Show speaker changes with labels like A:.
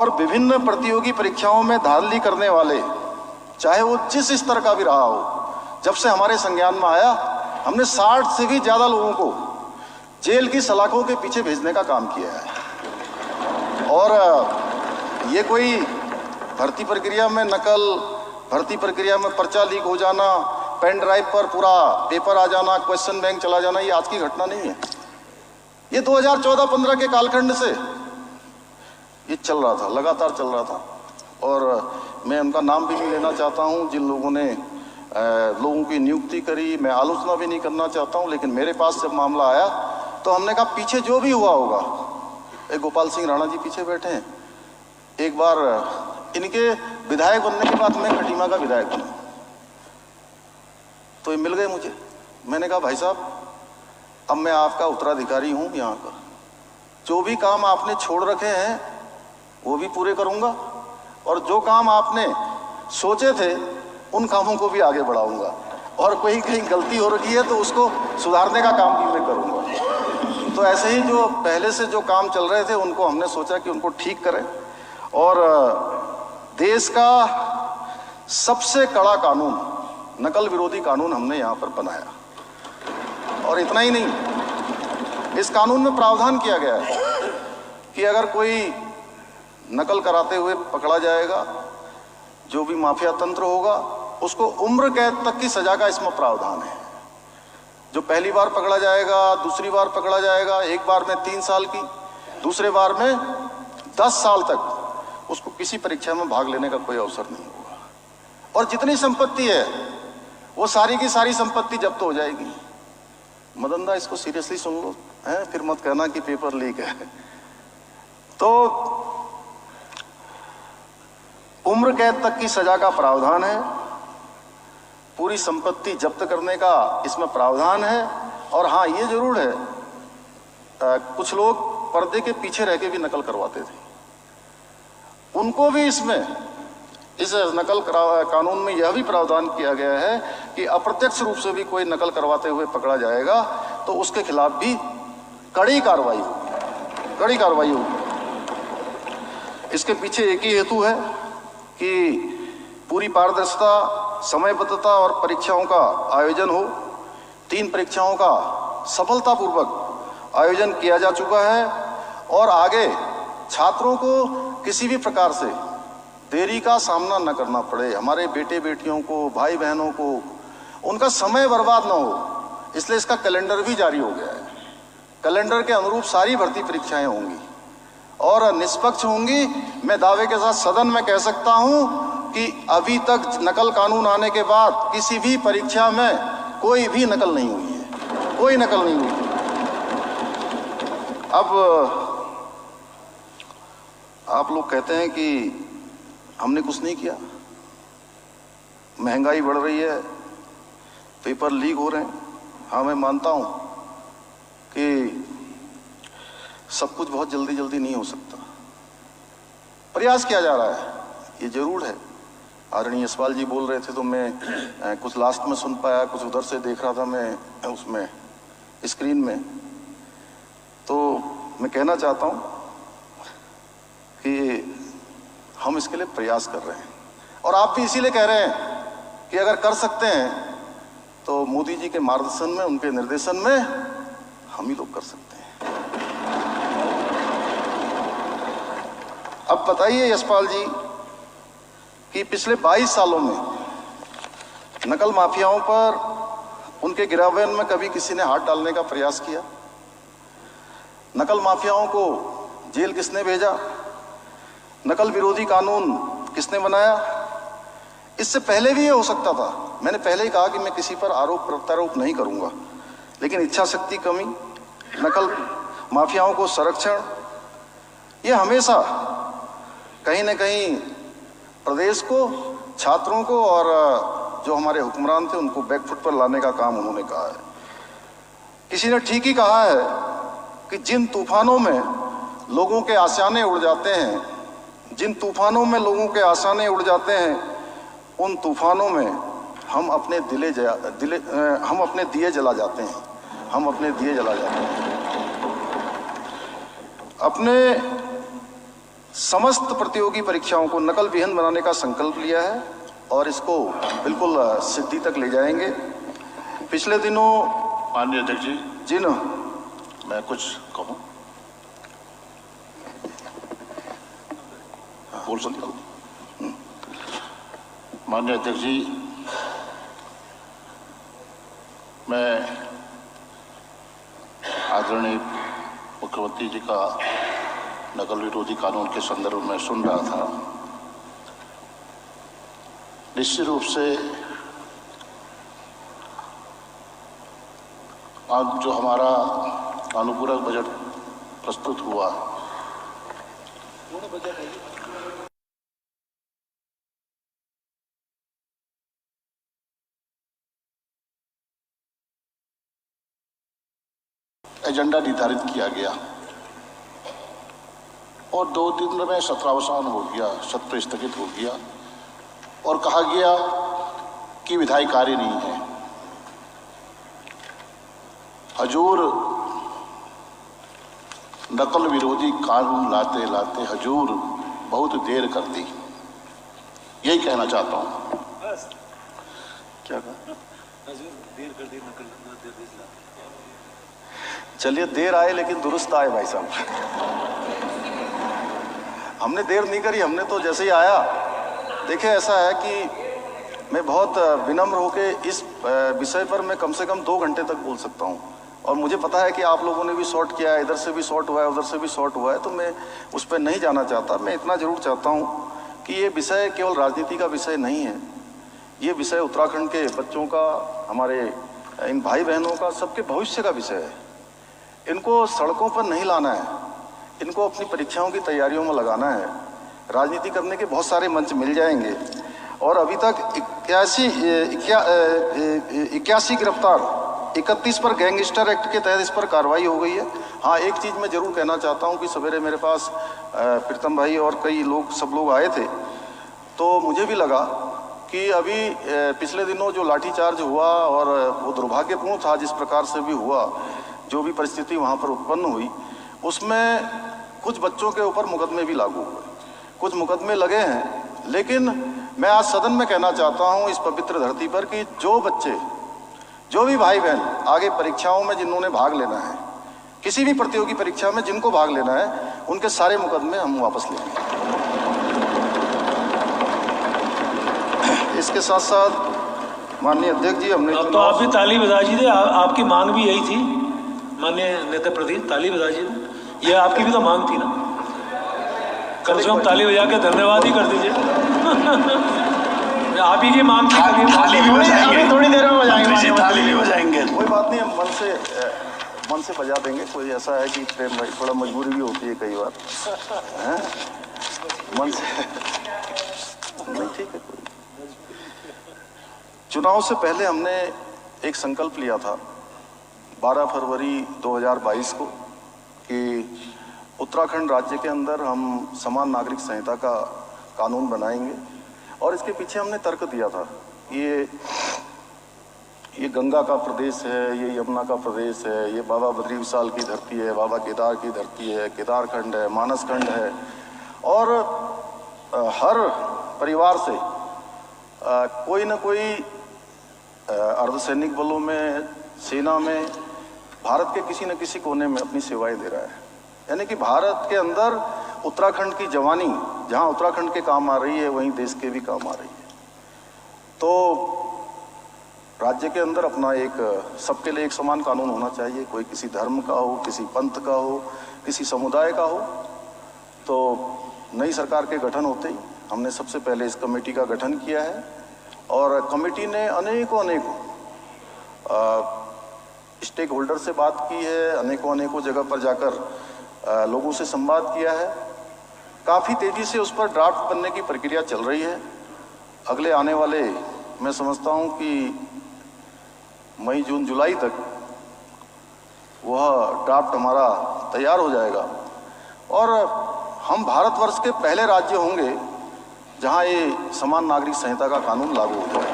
A: और विभिन्न प्रतियोगी परीक्षाओं में धांधली करने वाले, चाहे वो जिस स्तर का भी रहा हो, जब से हमारे संज्ञान में आया हमने 60 से भी ज्यादा लोगों को जेल की सलाखों के पीछे भेजने का काम किया है। और ये कोई भर्ती प्रक्रिया में नकल, भर्ती प्रक्रिया में पर्चा लीक हो जाना, पेन ड्राइव पर पूरा पेपर आ जाना, क्वेश्चन बैंक चला जाना, ये आज की घटना नहीं है। ये 2014-15 के कालखंड से ये चल रहा था, लगातार चल रहा था। और मैं उनका नाम भी नहीं लेना चाहता हूं जिन लोगों ने लोगों की नियुक्ति करी, मैं आलोचना भी नहीं करना चाहता हूं। लेकिन मेरे पास जब मामला आया तो हमने कहा पीछे जो भी हुआ होगा, एक गोपाल सिंह राणा जी पीछे बैठे हैं, एक बार इनके विधायक बनने के बाद मैं खटीमा का विधायक बना, तो ये मिल गए मुझे। मैंने कहा भाई साहब, अब मैं आपका उत्तराधिकारी हूं यहाँ का, जो भी काम आपने छोड़ रखे हैं वो भी पूरे करूंगा, और जो काम आपने सोचे थे उन कामों को भी आगे बढ़ाऊंगा, और कोई कहीं गलती हो रही है तो उसको सुधारने का काम भी मैं करूंगा। तो ऐसे ही जो पहले से जो काम चल रहे थे उनको हमने सोचा कि उनको ठीक करें, और देश का सबसे कड़ा कानून, नकल विरोधी कानून हमने यहाँ पर बनाया। और इतना ही नहीं, इस कानून में प्रावधान किया गया है कि अगर कोई नकल कराते हुए पकड़ा जाएगा, जो भी माफिया तंत्र होगा, उसको उम्र कैद तक की सजा का इसमें प्रावधान है। जो पहली बार पकड़ा जाएगा, दूसरी बार पकड़ा जाएगा, एक बार में 3 साल की, दूसरे बार में 10 साल तक उसको किसी परीक्षा में भाग लेने का कोई अवसर नहीं होगा। और जितनी संपत्ति है वो सारी की सारी संपत्ति जब्त हो जाएगी। मदन दा, इसको सीरियसली सुन लो, है, फिर मत कहना कि पेपर लीक है। तो उम्र कैद तक की सजा का प्रावधान है, पूरी संपत्ति जब्त करने का इसमें प्रावधान है। और हाँ, ये जरूर है, कुछ लोग पर्दे के पीछे रह के भी नकल करवाते थे, उनको भी इसमें, इस नकल कानून में यह भी प्रावधान किया गया है कि अप्रत्यक्ष रूप से भी कोई नकल करवाते हुए पकड़ा जाएगा तो उसके खिलाफ भी कड़ी कार्रवाई होगी, कड़ी कार्रवाई होगी। इसके पीछे एक ही हेतु है कि पूरी पारदर्शिता, समयबद्धता और परीक्षाओं का आयोजन हो। 3 परीक्षाओं का सफलतापूर्वक आयोजन किया जा चुका है, और आगे छात्रों को किसी भी प्रकार से देरी का सामना न करना पड़े। हमारे बेटे बेटियों को, भाई बहनों को, उनका समय बर्बाद ना हो, इसलिए इसका कैलेंडर भी जारी हो गया है। कैलेंडर के अनुरूप सारी भर्ती परीक्षाएं होंगी और निष्पक्ष होंगी। मैं दावे के साथ सदन में कह सकता हूं कि अभी तक नकल कानून आने के बाद किसी भी परीक्षा में कोई भी नकल नहीं हुई है, कोई नकल नहीं हुई। अब आप लोग कहते हैं कि हमने कुछ नहीं किया, महंगाई बढ़ रही है, पेपर लीक हो रहे हैं। हाँ, मैं मानता हूं कि सब कुछ बहुत जल्दी जल्दी नहीं हो सकता, प्रयास किया जा रहा है, ये जरूर है। आदरणीय यशपाल जी बोल रहे थे तो मैं कुछ लास्ट में सुन पाया, कुछ उधर से देख रहा था मैं उसमें स्क्रीन में। तो मैं कहना चाहता हूं कि हम इसके लिए प्रयास कर रहे हैं, और आप भी इसीलिए कह रहे हैं कि अगर कर सकते हैं तो मोदी जी के मार्गदर्शन में, उनके निर्देशन में हम ही लोग कर सकते हैं। अब बताइए यशपाल जी कि पिछले 22 सालों में नकल माफियाओं पर, उनके गिरावन में कभी किसी ने हाथ डालने का प्रयास किया? नकल माफियाओं को जेल किसने भेजा? नकल विरोधी कानून किसने बनाया? इससे पहले भी ये हो सकता था। मैंने पहले ही कहा कि मैं किसी पर आरोप प्रत्यारोप नहीं करूंगा, लेकिन इच्छा शक्ति कमी, नकल माफियाओं को संरक्षण, ये हमेशा कहीं न कहीं प्रदेश को, छात्रों को और जो हमारे हुक्मरान थे उनको बैकफुट पर लाने का काम उन्होंने कहा है। किसी ने ठीक ही कहा है कि जिन तूफानों में लोगों के आशाने उड़ जाते हैं, जिन तूफानों में लोगों के आशाने उड़ जाते हैं, उन तूफानों में हम अपने दिए जला जाते हैं, हम अपने दिए जला जाते हैं। अपने समस्त प्रतियोगी परीक्षाओं को नकल विहीन बनाने का संकल्प लिया है और इसको बिल्कुल सिद्धि तक ले जाएंगे। पिछले दिनों
B: माननीय अध्यक्ष जी
A: न
B: मैं कुछ कहूँ, बोल सकता हूँ? माननीय अध्यक्ष जी, मैं आदरणीय मुख्यमंत्री जी का नकल विरोधी कानून के संदर्भ में सुन रहा था। निश्चित रूप से आज जो हमारा अनुपूरक बजट प्रस्तुत हुआ, एजेंडा निर्धारित किया गया और 2 दिन में सत्रावसान हो गया, सत्र स्थगित हो गया और कहा गया कि विधायी कार्य नहीं है। हजूर नकल विरोधी कानून लाते लाते हजूर बहुत देर कर दी, यही कहना चाहता हूं।
A: क्या कहा?
C: हजूर देर कर दी, नकल
A: चलिए, देर आए लेकिन दुरुस्त आए भाई साहब। हमने देर नहीं करी, हमने तो जैसे ही आया। देखिए, ऐसा है कि मैं बहुत विनम्र होके इस विषय पर मैं कम से कम 2 घंटे तक बोल सकता हूं और मुझे पता है कि आप लोगों ने भी शॉर्ट किया है, इधर से भी शॉर्ट हुआ है, उधर से भी शॉर्ट हुआ है, तो मैं उस पर नहीं जाना चाहता। मैं इतना जरूर चाहता हूं कि ये विषय केवल राजनीति का विषय नहीं है। ये विषय उत्तराखंड के बच्चों का, हमारे इन भाई बहनों का, सबके भविष्य का विषय है। इनको सड़कों पर नहीं लाना है, इनको अपनी परीक्षाओं की तैयारियों में लगाना है। राजनीति करने के बहुत सारे मंच मिल जाएंगे और अभी तक 81 गिरफ्तार, 31 पर गैंगस्टर एक्ट के तहत इस पर कार्रवाई हो गई है। हाँ, एक चीज़ मैं ज़रूर कहना चाहता हूँ कि सवेरे मेरे पास प्रीतम भाई और कई लोग, सब लोग आए थे, तो मुझे भी लगा कि अभी पिछले दिनों जो लाठीचार्ज हुआ और वो दुर्भाग्यपूर्ण था जिस प्रकार से भी हुआ, जो भी परिस्थिति वहाँ पर उत्पन्न हुई, उसमें कुछ बच्चों के ऊपर मुकदमे भी लागू हुए, कुछ मुकदमे लगे हैं। लेकिन मैं आज सदन में कहना चाहता हूँ इस पवित्र धरती पर कि जो बच्चे, जो भी भाई बहन आगे परीक्षाओं में जिन्होंने भाग लेना है, किसी भी प्रतियोगी परीक्षा में जिनको भाग लेना है, उनके सारे मुकदमे हम वापस लेंगे। इसके साथ साथ माननीय अध्यक्ष जी, हमने
C: अब तो आप भी ताली बजा दीजिए, आपकी मांग भी यही थी माननीय नेता प्रदीप, ताली बजा दीजिए। ये आपकी भी तो मांग थी ना, कम से कम ताली बजा के धन्यवाद ही कर दीजिए। आप ही की मांग थी,
B: थाली भी बजाएंगे,
A: थोड़ी देर में बजाएंगे,
B: थाली भी बजाएंगे।
A: कोई बात नहीं, हम मन से बजा देंगे। कोई ऐसा है कि प्रेम भाई, थोड़ा मजबूरी भी होती है कई बार, हैं? मन से नहीं, ठीक है। कोई चुनाव से पहले हमने एक संकल्प लिया था 12 फरवरी 2022 को कि उत्तराखंड राज्य के अंदर हम समान नागरिक संहिता का कानून बनाएंगे। और इसके पीछे हमने तर्क दिया था, ये गंगा का प्रदेश है, ये यमुना का प्रदेश है, ये बाबा बद्री विशाल की धरती है, बाबा केदार की धरती है, केदारखंड है, मानसखंड है। और हर परिवार से कोई न कोई अर्धसैनिक बलों में, सेना में, भारत के किसी न किसी कोने में अपनी सेवाएं दे रहा है। यानी कि भारत के अंदर उत्तराखंड की जवानी जहां उत्तराखंड के काम आ रही है, वहीं देश के भी काम आ रही है। तो राज्य के अंदर अपना एक, सबके लिए एक समान कानून होना चाहिए। कोई किसी धर्म का हो, किसी पंथ का हो, किसी समुदाय का हो। तो नई सरकार के गठन होते ही हमने सबसे पहले इस कमेटी का गठन किया है और कमेटी ने अनेकों स्टेक होल्डर से बात की है, अनेकों जगह पर जाकर लोगों से संवाद किया है। काफ़ी तेज़ी से उस पर ड्राफ्ट बनने की प्रक्रिया चल रही है। अगले आने वाले, मैं समझता हूं कि मई, जून, जुलाई तक वह ड्राफ्ट हमारा तैयार हो जाएगा और हम भारतवर्ष के पहले राज्य होंगे जहां ये समान नागरिक संहिता का कानून लागू हो जाएगा।